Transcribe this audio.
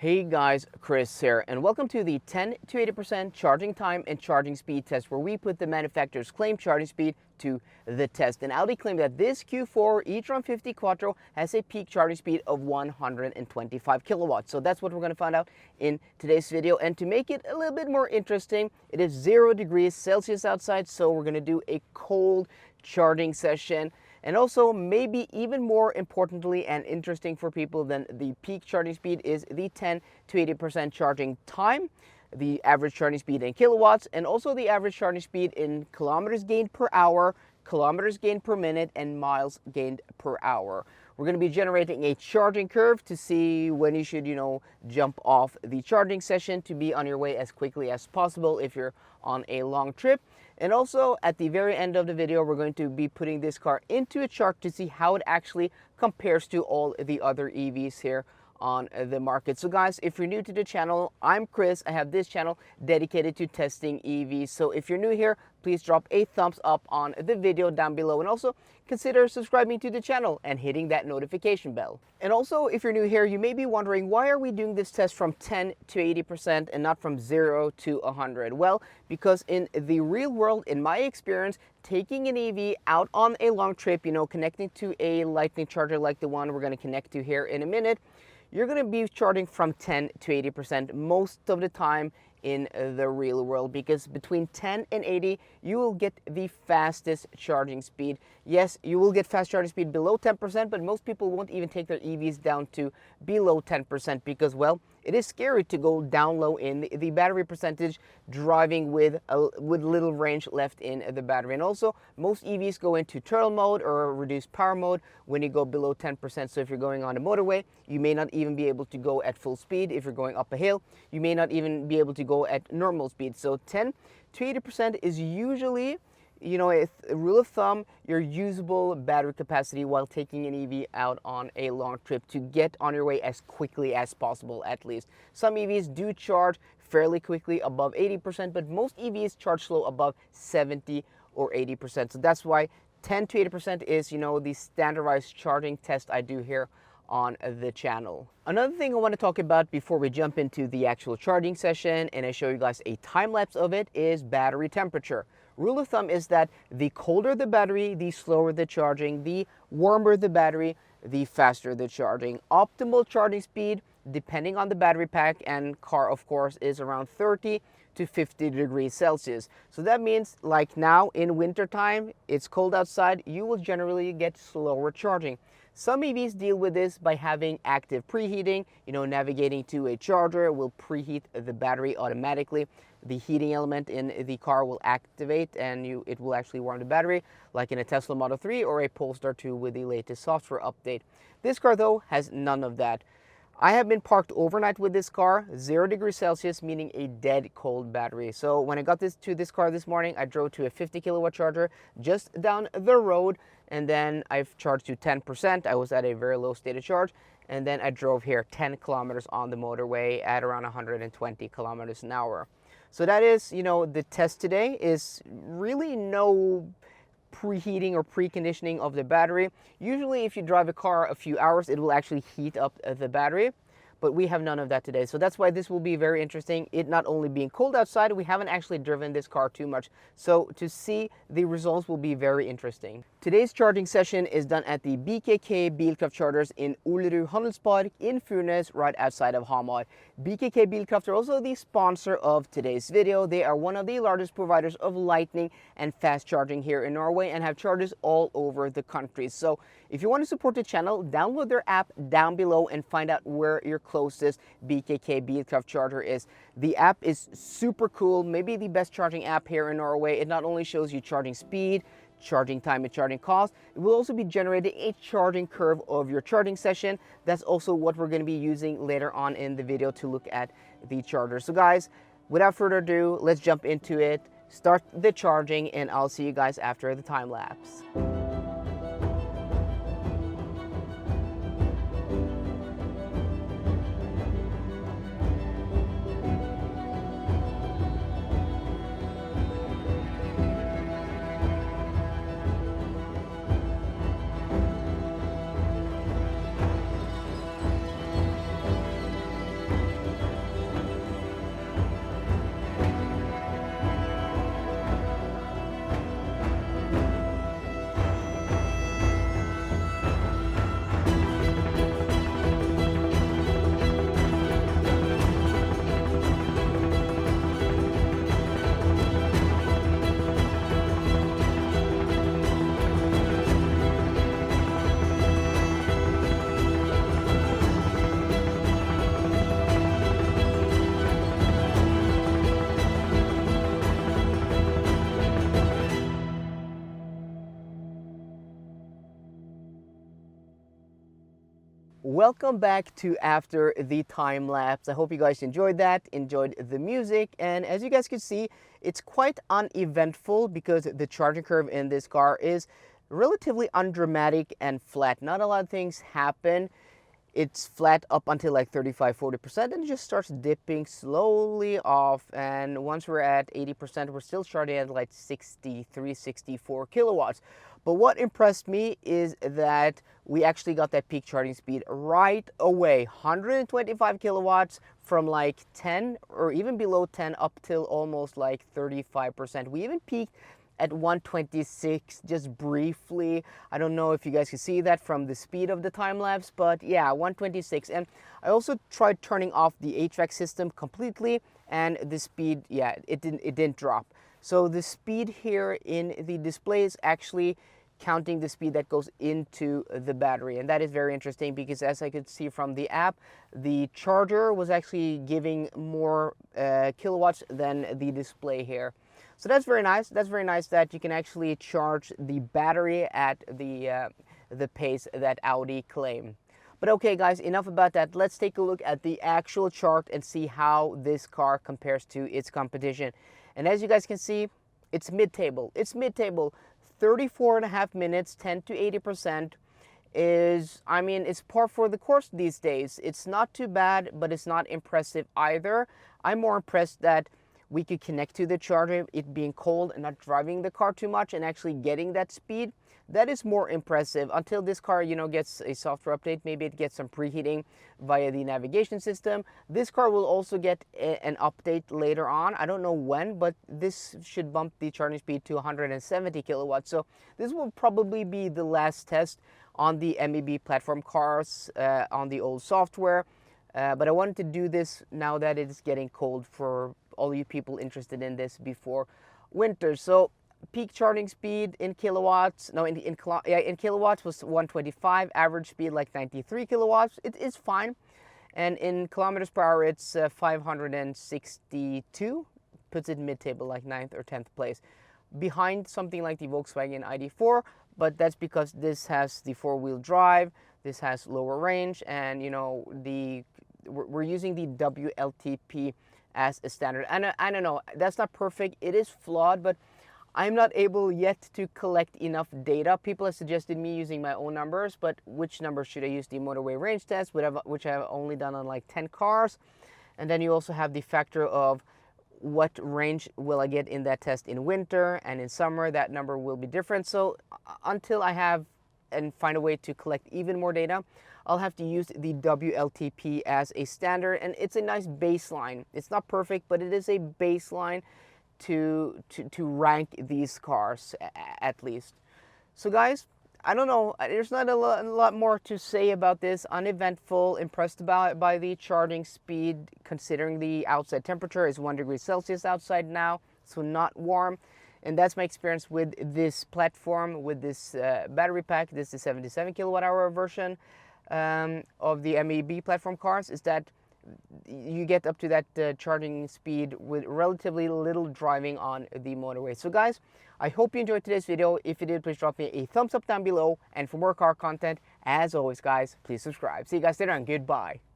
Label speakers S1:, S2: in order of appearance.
S1: Hey guys, Chris here, and welcome to the 10 to 80% charging time and charging speed test, where we put the manufacturer's claimed charging speed to the test. And Audi claimed that this Q4 E-Tron 50 Quattro has a peak charging speed of 125 kilowatts. So that's what we're going to find out in today's video. And to make it a little bit more interesting, it is 0 degrees Celsius outside, so we're going to do a cold charging session. And also, maybe even more importantly and interesting for people than the peak charging speed is the 10 to 80% charging time, the average charging speed in kilowatts, and also the average charging speed in kilometers gained per hour, kilometers gained per minute, and miles gained per hour. We're going to be generating a charging curve to see when you should, jump off the charging session to be on your way as quickly as possible if you're on a long trip. And also, at the very end of the video, we're going to be putting this car into a chart to see how it actually compares to all the other EVs here on the market. So guys, if you're new to the channel, I'm Chris. I have this channel dedicated to testing EVs. So if you're new here, please drop a thumbs up on the video down below, and also consider subscribing to the channel and hitting that notification bell. And also, if you're new here, you may be wondering, why are we doing this test from 10 to 80% and not from 0 to 100? Well, because in the real world, in my experience, taking an EV out on a long trip, connecting to a lightning charger like the one we're going to connect to here in a minute, you're going to be charging from 10 to 80% most of the time in the real world, because between 10 and 80 you will get the fastest charging speed. Yes, you will get fast charging speed below 10%, but most people won't even take their EVs down to below 10% because, well, it is scary to go down low in the battery percentage driving with little range left in the battery. And also, most EVs go into turtle mode or reduced power mode when you go below 10%. So if you're going on a motorway, you may not even be able to go at full speed. If you're going up a hill, you may not even be able to go at normal speed. So 10 to 80% is usually, a rule of thumb, your usable battery capacity while taking an EV out on a long trip to get on your way as quickly as possible, at least. Some EVs do charge fairly quickly above 80%, but most EVs charge slow above 70 or 80%. So that's why 10 to 80% is, the standardized charging test I do here on the channel. Another thing I want to talk about before we jump into the actual charging session and I show you guys a time lapse of it is battery temperature. Rule of thumb is that the colder the battery, the slower the charging, the warmer the battery, the faster the charging. Optimal charging speed, depending on the battery pack and car, of course, is around 30 to 50 degrees Celsius. So that means, like now in winter time, it's cold outside, you will generally get slower charging. Some EVs deal with this by having active preheating, navigating to a charger will preheat the battery automatically. The heating element in the car will activate and it will actually warm the battery, like in a Tesla Model 3 or a Polestar 2 with the latest software update. This car, though, has none of that. I have been parked overnight with this car, 0 degrees Celsius, meaning a dead cold battery. So when I got to this car this morning, I drove to a 50 kilowatt charger just down the road, and then I've charged to 10%. I was at a very low state of charge, and then I drove here 10 kilometers on the motorway at around 120 kilometers an hour. So that is, the test today is really no preheating or preconditioning of the battery. Usually if you drive a car a few hours, it will actually heat up the battery, but we have none of that today. So that's why this will be very interesting. It not only being cold outside, we haven't actually driven this car too much. So to see the results will be very interesting. Today's charging session is done at the BKK Bilkraft chargers in Olerud Handelspark in Furnes, right outside of Hamar. BKK Bilkraft are also the sponsor of today's video. They are one of the largest providers of lightning and fast charging here in Norway and have chargers all over the country. So if you want to support the channel, download their app down below and find out where your closest BKK Bilkraft charger is. The app is super cool, maybe the best charging app here in Norway. It not only shows you charging speed, charging time, and charging cost, it will also be generating a charging curve of your charging session. That's also what we're going to be using later on in the video to look at the charger. So guys, without further ado, let's jump into it, start the charging, and I'll see you guys after the time lapse. Welcome back to After the Time Lapse. I hope you guys enjoyed that, enjoyed the music, and as you guys can see, it's quite uneventful because the charging curve in this car is relatively undramatic and flat. Not a lot of things happen. It's flat up until like 35-40% and it just starts dipping slowly off, and once we're at 80% we're still charging at like 63-64 kilowatts. But what impressed me is that we actually got that peak charging speed right away, 125 kilowatts from like 10 or even below 10 up till almost like 35%. We even peaked at 126 just briefly. I don't know if you guys can see that from the speed of the time lapse, but yeah, 126. And I also tried turning off the HVAC system completely, and the speed, yeah, it didn't drop. So the speed here in the display is actually counting the speed that goes into the battery, and that is very interesting because as I could see from the app, the charger was actually giving more kilowatts than the display here. So that's very nice. That's very nice that you can actually charge the battery at the pace that Audi claim. But okay guys, enough about that. Let's take a look at the actual chart and see how this car compares to its competition. And as you guys can see, it's mid-table. It's mid-table. 34.5 minutes, 10 to 80% is, I mean, it's par for the course these days. It's not too bad, but it's not impressive either. I'm more impressed that we could connect to the charger, it being cold and not driving the car too much and actually getting that speed. That is more impressive until this car, you know, gets a software update. Maybe it gets some preheating via the navigation system. This car will also get an update later on. I don't know when, but this should bump the charging speed to 170 kilowatts. So this will probably be the last test on the MEB platform cars on the old software. But I wanted to do this now that it's getting cold for all you people interested in this before winter. So peak charging speed in kilowatts, no, in kilowatts was 125, average speed like 93 kilowatts. It is fine. And in kilometers per hour, it's 562, puts it mid-table, like 9th or 10th place. Behind something like the Volkswagen ID4, but that's because this has the four-wheel drive, this has lower range, and you know, we're using the WLTP as a standard. And I don't know, that's not perfect, it is flawed, but I'm not able yet to collect enough data. People have suggested me using my own numbers, but which numbers should I use? The motorway range test, which I've only done on like 10 cars. And then you also have the factor of what range will I get in that test in winter, and in summer that number will be different. So until I have and find a way to collect even more data, I'll have to use the WLTP as a standard, and it's a nice baseline. It's not perfect, but it is a baseline to rank these cars at least. So guys, I don't know, there's not a lot more to say about this. Uneventful, impressed by the charging speed considering the outside temperature is 1 degree Celsius outside now, so not warm. And that's my experience with this platform, with this battery pack. This is 77 kilowatt hour version of the MEB platform cars, is that you get up to that charging speed with relatively little driving on the motorway. So guys, I hope you enjoyed today's video. If you did, please drop me a thumbs up down below. And for more car content, as always guys, please subscribe. See you guys later and goodbye.